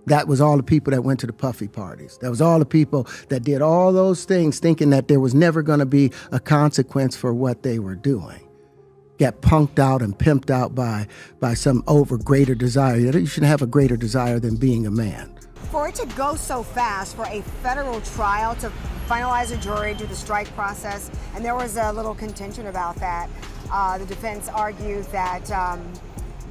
That was all the people that went to the puffy parties. That was all the people that did all those things thinking that there was never going to be a consequence for what they were doing. Get punked out and pimped out by some greater desire. You shouldn't have a greater desire than being a man. For it to go so fast, for a federal trial to finalize a jury, do the strike process, and there was a little contention about that. The defense argued that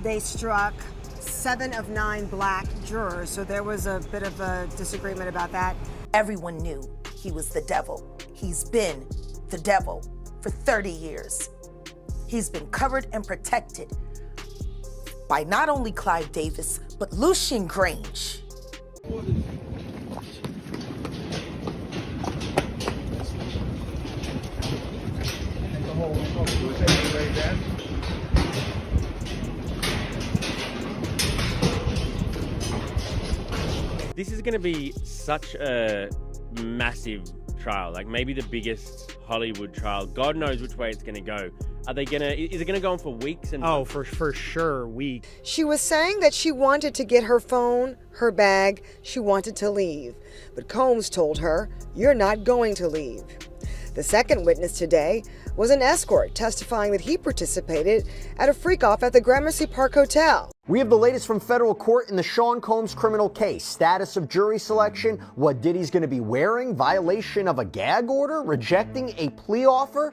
they struck 7 of 9 black jurors, so there was a bit of a disagreement about that. Everyone knew he was the devil. He's been the devil for 30 years. He's been covered and protected by not only Clive Davis, but Lucian Grange. This is going to be such a massive trial, like maybe the biggest Hollywood trial. God knows which way it's going to go. Is it going to go on for weeks? Oh, for sure, weeks. She was saying that she wanted to get her phone, her bag, she wanted to leave. But Combs told her, "You're not going to leave." The second witness today was an escort testifying that he participated at a freak-off at the Gramercy Park Hotel. We have the latest from federal court in the Sean Combs criminal case. Status of jury selection, what Diddy's going to be wearing, violation of a gag order, rejecting a plea offer.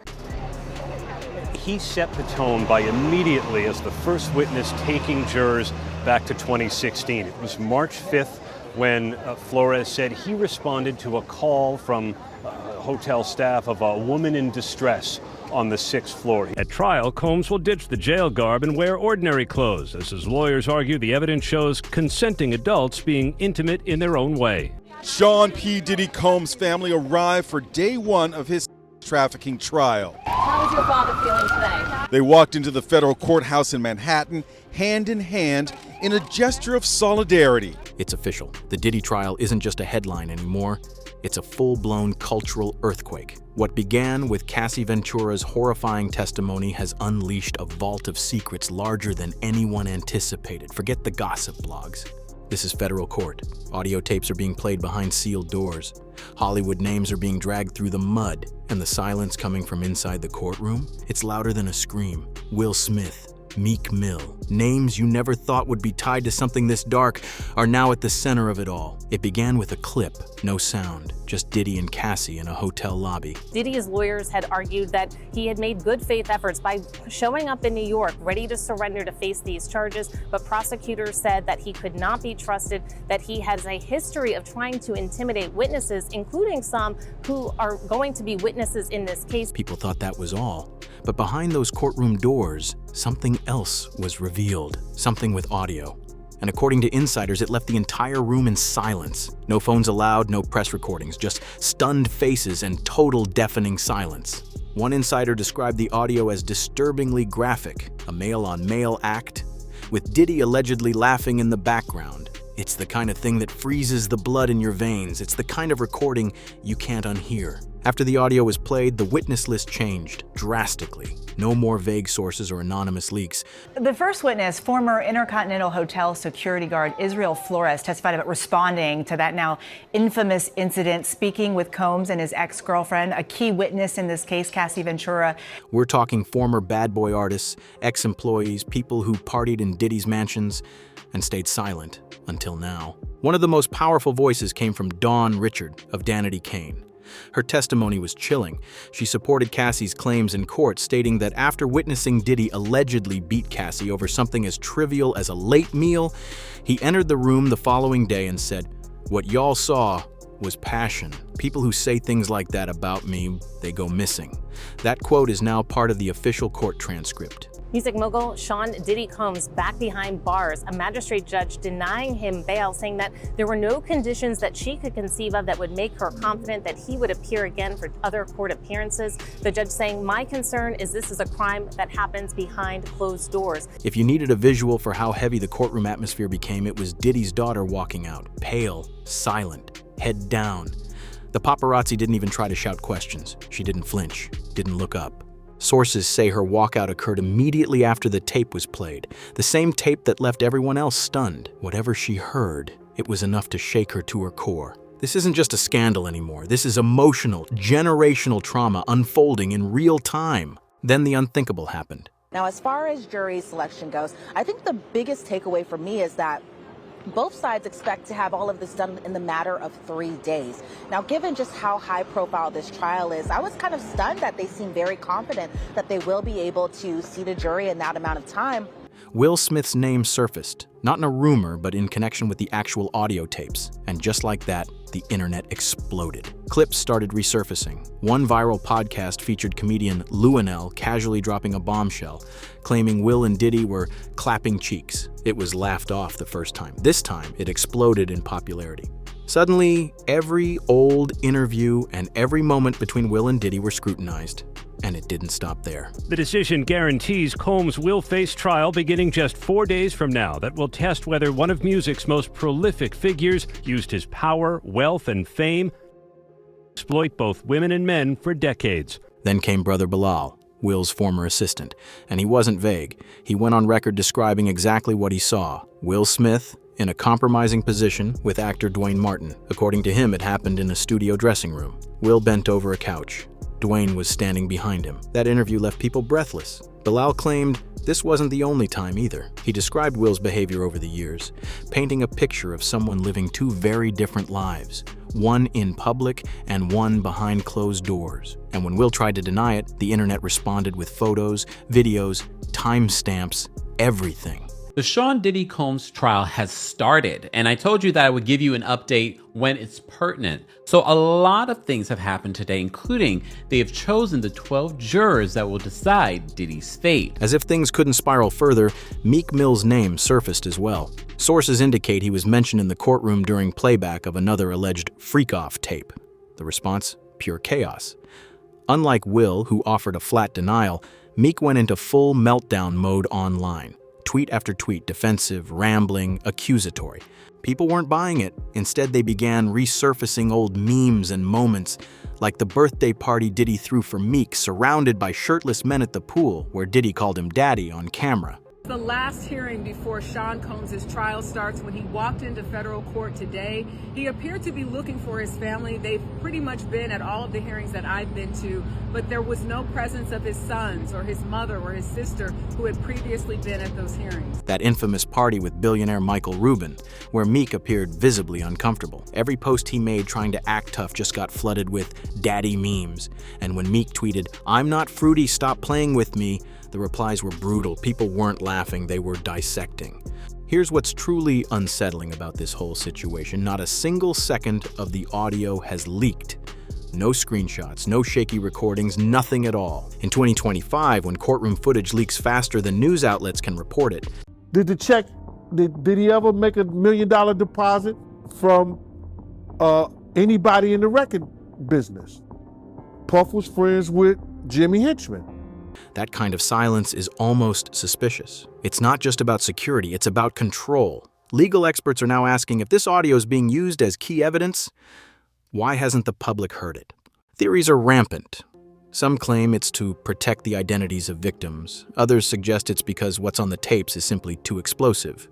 He set the tone by immediately as the first witness taking jurors back to 2016. It was March 5th when Flores said he responded to a call from hotel staff of a woman in distress on the 6th floor. At trial, Combs will ditch the jail garb and wear ordinary clothes. As his lawyers argue, the evidence shows consenting adults being intimate in their own way. Sean P. Diddy Combs' family arrived for day 1 of his trafficking trial. How is your father feeling today? They walked into the federal courthouse in Manhattan, hand in hand, in a gesture of solidarity. It's official. The Diddy trial isn't just a headline anymore. It's a full-blown cultural earthquake. What began with Cassie Ventura's horrifying testimony has unleashed a vault of secrets larger than anyone anticipated. Forget the gossip blogs. This is federal court. Audio tapes are being played behind sealed doors. Hollywood names are being dragged through the mud. And the silence coming from inside the courtroom? It's louder than a scream. Will Smith, Meek Mill, names you never thought would be tied to something this dark, are now at the center of it all. It began with a clip, no sound, just Diddy and Cassie in a hotel lobby. Diddy's lawyers had argued that he had made good faith efforts by showing up in New York, ready to surrender to face these charges, but prosecutors said that he could not be trusted, that he has a history of trying to intimidate witnesses, including some who are going to be witnesses in this case. People thought that was all. But behind those courtroom doors, something else was revealed, something with audio. And according to insiders, it left the entire room in silence. No phones allowed, no press recordings, just stunned faces and total deafening silence. One insider described the audio as disturbingly graphic, a male-on-male act, with Diddy allegedly laughing in the background. It's the kind of thing that freezes the blood in your veins. It's the kind of recording you can't unhear. After the audio was played, the witness list changed drastically. No more vague sources or anonymous leaks. The first witness, former Intercontinental Hotel security guard Israel Flores, testified about responding to that now infamous incident, speaking with Combs and his ex-girlfriend, a key witness in this case, Cassie Ventura. We're talking former bad boy artists, ex-employees, people who partied in Diddy's mansions and stayed silent until now. One of the most powerful voices came from Dawn Richard of Danity Kane. Her testimony was chilling. She supported Cassie's claims in court, stating that after witnessing Diddy allegedly beat Cassie over something as trivial as a late meal, he entered the room the following day and said, "What y'all saw was passion. People who say things like that about me, they go missing." That quote is now part of the official court transcript. Music mogul Sean Diddy Combs back behind bars, a magistrate judge denying him bail, saying that there were no conditions that she could conceive of that would make her confident that he would appear again for other court appearances. The judge saying, "My concern is this is a crime that happens behind closed doors." If you needed a visual for how heavy the courtroom atmosphere became, it was Diddy's daughter walking out, pale, silent, head down. The paparazzi didn't even try to shout questions. She didn't flinch, didn't look up. Sources say her walkout occurred immediately after the tape was played, the same tape that left everyone else stunned. Whatever she heard, It was enough to shake her to her core. This isn't just a scandal anymore. This is emotional, generational trauma unfolding in real time. Then the unthinkable happened. Now, as far as jury selection goes, I think the biggest takeaway for me is that both sides expect to have all of this done in the matter of 3 days. Now, given just how high profile this trial is, I was kind of stunned that they seem very confident that they will be able to seat a jury in that amount of time. Will Smith's name surfaced, not in a rumor, but in connection with the actual audio tapes. And just like that, the internet exploded. Clips started resurfacing. One viral podcast featured comedian Luenell casually dropping a bombshell, claiming Will and Diddy were clapping cheeks. It was laughed off the first time. This time, it exploded in popularity. Suddenly, every old interview and every moment between Will and Diddy were scrutinized. And it didn't stop there. The decision guarantees Combs will face trial beginning just 4 days from now that will test whether one of music's most prolific figures used his power, wealth, and fame to exploit both women and men for decades. Then came Brother Bilal, Will's former assistant, and he wasn't vague. He went on record describing exactly what he saw. Will Smith in a compromising position with actor Dwayne Martin. According to him, it happened in a studio dressing room. Will bent over a couch. Dwayne was standing behind him. That interview left people breathless. Bilal claimed this wasn't the only time either. He described Will's behavior over the years, painting a picture of someone living two very different lives, one in public and one behind closed doors. And when Will tried to deny it, the internet responded with photos, videos, timestamps, everything. The Sean Diddy Combs trial has started, and I told you that I would give you an update when it's pertinent. So a lot of things have happened today, including they have chosen the 12 jurors that will decide Diddy's fate. As if things couldn't spiral further, Meek Mill's name surfaced as well. Sources indicate he was mentioned in the courtroom during playback of another alleged freak-off tape. The response? Pure chaos. Unlike Will, who offered a flat denial, Meek went into full meltdown mode online. Tweet after tweet, defensive, rambling, accusatory. People weren't buying it. Instead, they began resurfacing old memes and moments, like the birthday party Diddy threw for Meek, surrounded by shirtless men at the pool, where Diddy called him daddy on camera. The last hearing before Sean Combs' trial starts, when he walked into federal court today, he appeared to be looking for his family. They've pretty much been at all of the hearings that I've been to, but there was no presence of his sons or his mother or his sister who had previously been at those hearings. That infamous party with billionaire Michael Rubin, where Meek appeared visibly uncomfortable. Every post he made trying to act tough just got flooded with daddy memes. And when Meek tweeted, "I'm not fruity, stop playing with me," the replies were brutal. People weren't laughing, they were dissecting. Here's what's truly unsettling about this whole situation. Not a single second of the audio has leaked. No screenshots, no shaky recordings, nothing at all. In 2025, when courtroom footage leaks faster than news outlets can report it. Did he ever make $1 million deposit from anybody in the record business? Puff was friends with Jimmy Henchman. That kind of silence is almost suspicious. It's not just about security, it's about control. Legal experts are now asking if this audio is being used as key evidence, why hasn't the public heard it? Theories are rampant. Some claim it's to protect the identities of victims. Others suggest it's because what's on the tapes is simply too explosive,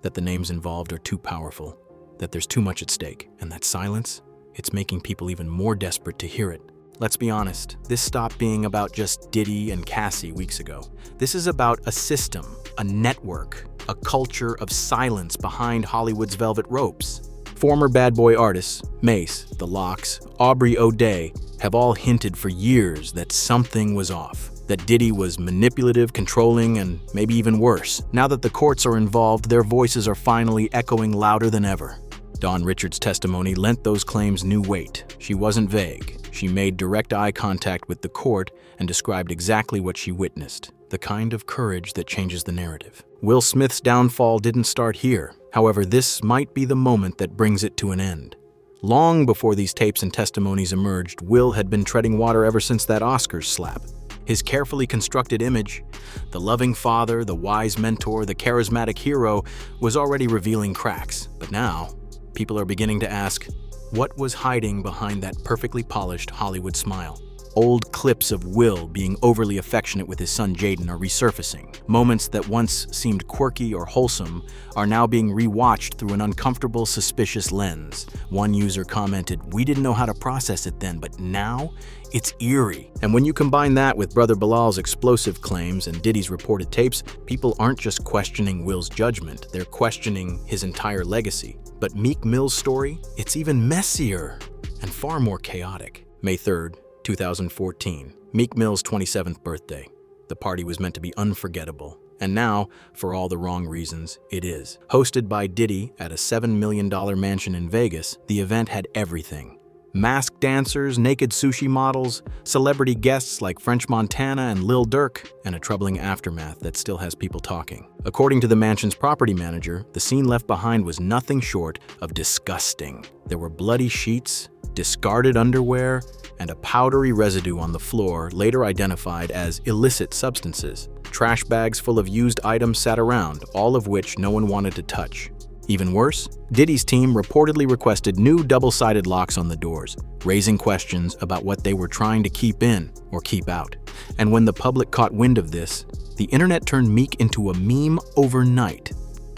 that the names involved are too powerful, that there's too much at stake. And that silence, it's making people even more desperate to hear it. Let's be honest, this stopped being about just Diddy and Cassie weeks ago. This is about a system, a network, a culture of silence behind Hollywood's velvet ropes. Former bad boy artists, Mace, The Lox, Aubrey O'Day, have all hinted for years that something was off, that Diddy was manipulative, controlling, and maybe even worse. Now that the courts are involved, their voices are finally echoing louder than ever. Dawn Richards' testimony lent those claims new weight. She wasn't vague. She made direct eye contact with the court and described exactly what she witnessed, the kind of courage that changes the narrative. Will Smith's downfall didn't start here. However, this might be the moment that brings it to an end. Long before these tapes and testimonies emerged, Will had been treading water ever since that Oscars slap. His carefully constructed image, the loving father, the wise mentor, the charismatic hero, was already revealing cracks. But now, people are beginning to ask, what was hiding behind that perfectly polished Hollywood smile? Old clips of Will being overly affectionate with his son Jaden are resurfacing. Moments that once seemed quirky or wholesome are now being rewatched through an uncomfortable, suspicious lens. One user commented, "We didn't know how to process it then, but now it's eerie." And when you combine that with Brother Bilal's explosive claims and Diddy's reported tapes, people aren't just questioning Will's judgment, they're questioning his entire legacy. But Meek Mill's story, it's even messier and far more chaotic. May 3rd, 2014, Meek Mill's 27th birthday. The party was meant to be unforgettable. And now, for all the wrong reasons, it is. Hosted by Diddy at a $7 million mansion in Vegas, the event had everything. Masked dancers, naked sushi models, celebrity guests like French Montana and Lil Durk, and a troubling aftermath that still has people talking. According to the mansion's property manager, the scene left behind was nothing short of disgusting. There were bloody sheets, discarded underwear, and a powdery residue on the floor, later identified as illicit substances. Trash bags full of used items sat around, all of which no one wanted to touch. Even worse, Diddy's team reportedly requested new double-sided locks on the doors, raising questions about what they were trying to keep in or keep out. And when the public caught wind of this, the internet turned Meek into a meme overnight.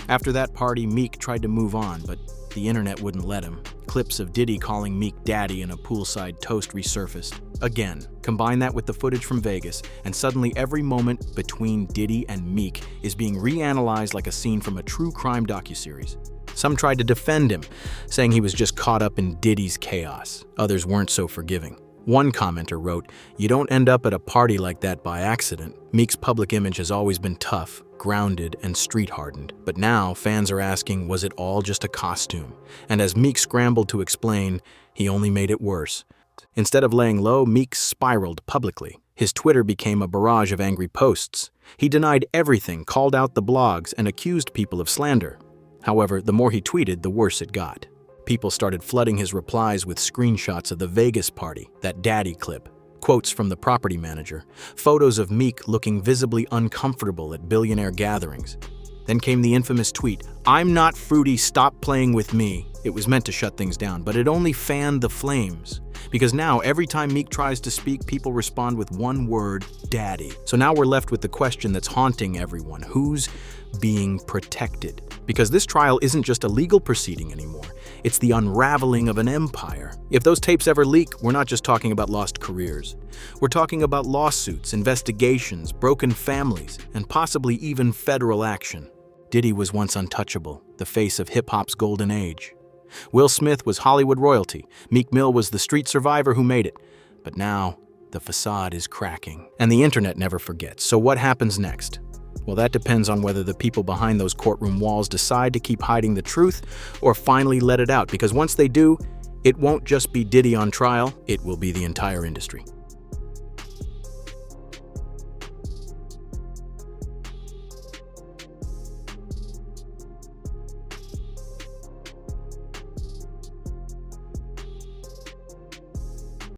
After that party, Meek tried to move on, but the internet wouldn't let him. Clips of Diddy calling Meek daddy in a poolside toast resurfaced. Again, combine that with the footage from Vegas, and suddenly every moment between Diddy and Meek is being reanalyzed like a scene from a true crime docuseries. Some tried to defend him, saying he was just caught up in Diddy's chaos. Others weren't so forgiving. One commenter wrote, "You don't end up at a party like that by accident." Meek's public image has always been tough, grounded, and street-hardened. But now, fans are asking, was it all just a costume? And as Meek scrambled to explain, he only made it worse. Instead of laying low, Meek spiraled publicly. His Twitter became a barrage of angry posts. He denied everything, called out the blogs, and accused people of slander. However, the more he tweeted, the worse it got. People started flooding his replies with screenshots of the Vegas party, that daddy clip, quotes from the property manager, photos of Meek looking visibly uncomfortable at billionaire gatherings. Then came the infamous tweet, "I'm not fruity, stop playing with me." It was meant to shut things down, but it only fanned the flames. Because now, every time Meek tries to speak, people respond with one word, daddy. So now we're left with the question that's haunting everyone. Who's being protected? Because this trial isn't just a legal proceeding anymore. It's the unraveling of an empire. If those tapes ever leak, we're not just talking about lost careers. We're talking about lawsuits, investigations, broken families, and possibly even federal action. Diddy was once untouchable, the face of hip-hop's golden age. Will Smith was Hollywood royalty. Meek Mill was the street survivor who made it. But now, the facade is cracking. And the internet never forgets. So what happens next? Well, that depends on whether the people behind those courtroom walls decide to keep hiding the truth or finally let it out. Because once they do, it won't just be Diddy on trial, it will be the entire industry.